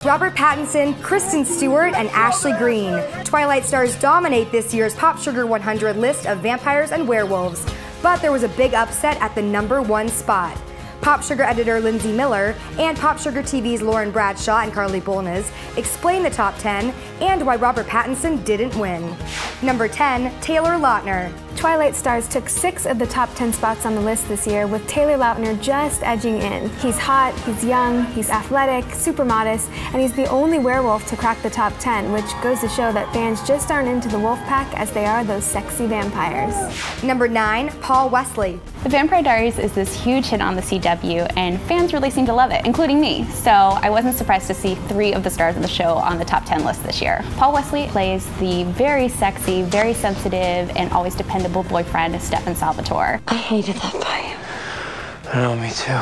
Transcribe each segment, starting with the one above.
Robert Pattinson, Kristen Stewart, and Ashley Greene. Twilight stars dominate this year's PopSugar 100 list of vampires and werewolves, but there was a big upset at the #1 spot. PopSugar editor Lindsay and PopSugar TV's Lauren Bradshaw and Karli explain the top 10 and why Robert Pattinson didn't win. Number 10, Taylor Lautner. Twilight stars took 6 of the top 10 spots on the list this year, with Taylor Lautner just edging in. He's hot, he's young, he's athletic, super modest, and he's the only werewolf to crack the top 10, which goes to show that fans just aren't into the wolf pack as they are those sexy vampires. Number 9, Paul Wesley. The Vampire Diaries is this huge hit on the CW, and fans really seem to love it, including me. So I wasn't surprised to see 3 of the stars of the show on the top 10 list this year. Paul Wesley plays the very sexy, very sensitive, and always dependable boyfriend, Stefan Salvatore. I hated that fight. I know, me too.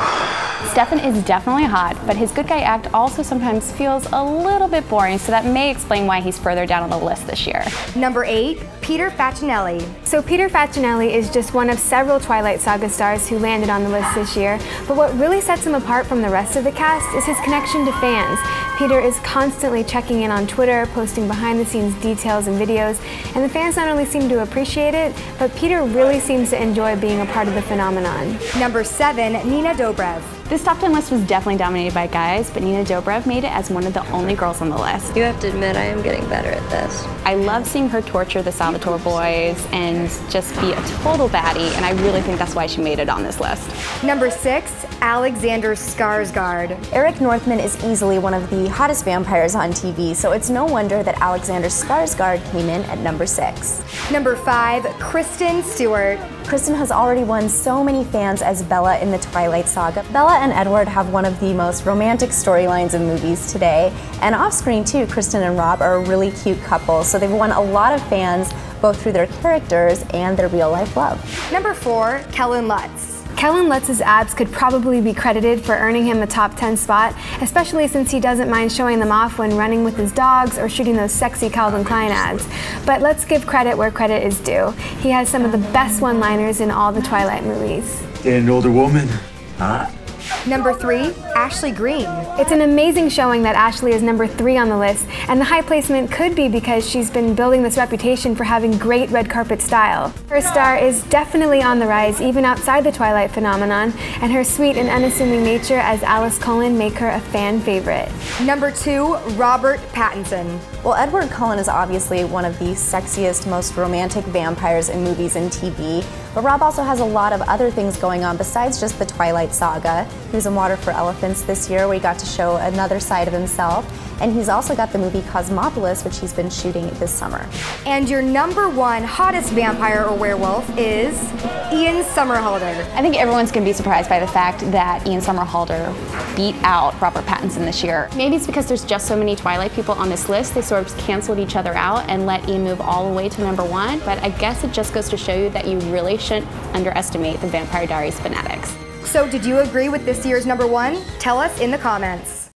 Stefan is definitely hot, but his good guy act also sometimes feels a little bit boring, so that may explain why he's further down on the list this year. Number 8, Peter Facinelli. So Peter Facinelli is just one of several Twilight Saga stars who landed on the list this year, but what really sets him apart from the rest of the cast is his connection to fans. Peter is constantly checking in on Twitter, posting behind-the-scenes details and videos, and the fans not only seem to appreciate it, but Peter really seems to enjoy being a part of the phenomenon. Number 7, Nina Dobrev. This top 10 list was definitely dominated by guys, but Nina Dobrev made it as one of the only girls on the list. You have to admit, I am getting better at this. I love seeing her torture the Salvatore boys and just be a total baddie, and I really think that's why she made it on this list. Number 6, Alexander Skarsgard. Eric Northman is easily one of the hottest vampires on TV, so it's no wonder that Alexander Skarsgard came in at number 6. Number 5, Kristen Stewart. Kristen has already won so many fans as Bella in the Twilight Saga. Bella and Edward have one of the most romantic storylines in movies today, and off-screen too, Kristen and Rob are a really cute couple, so they've won a lot of fans both through their characters and their real-life love. Number 4, Kellan Lutz. Kellan Lutz's abs could probably be credited for earning him a top 10 spot, especially since he doesn't mind showing them off when running with his dogs or shooting those sexy Calvin Klein ads. But let's give credit where credit is due. He has some of the best one-liners in all the Twilight movies. An older woman. Huh? Number 3, Ashley Greene. It's an amazing showing that Ashley is number 3 on the list, and the high placement could be because she's been building this reputation for having great red carpet style. Her star is definitely on the rise even outside the Twilight phenomenon, and her sweet and unassuming nature as Alice Cullen make her a fan favorite. Number 2, Robert Pattinson. Well, Edward Cullen is obviously one of the sexiest, most romantic vampires in movies and TV, but Rob also has a lot of other things going on besides just the Twilight Saga. He was in Water for Elephants this year, where he got to show another side of himself, and he's also got the movie Cosmopolis, which he's been shooting this summer. And your number 1 hottest vampire or werewolf is Ian Somerhalder. I think everyone's going to be surprised by the fact that Ian Somerhalder beat out Robert Pattinson this year. Maybe it's because there's just so many Twilight people on this list, they sort of canceled each other out and let Ian move all the way to number 1, but I guess it just goes to show you that you really shouldn't underestimate the Vampire Diaries fanatics. So did you agree with this year's number 1? Tell us in the comments.